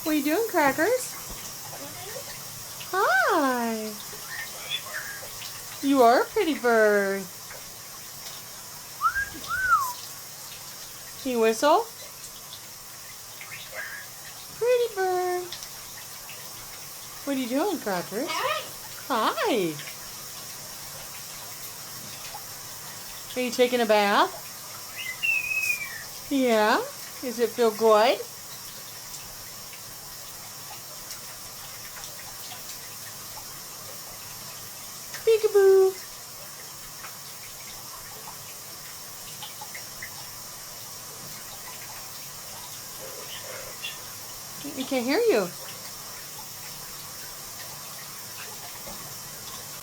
What are you doing, Crackers? Hi. You are a pretty bird. Can you whistle? Pretty bird. What are you doing, Crackers? Hi. Are you taking a bath? Yeah. Does it feel good? Peekaboo. We can't hear you.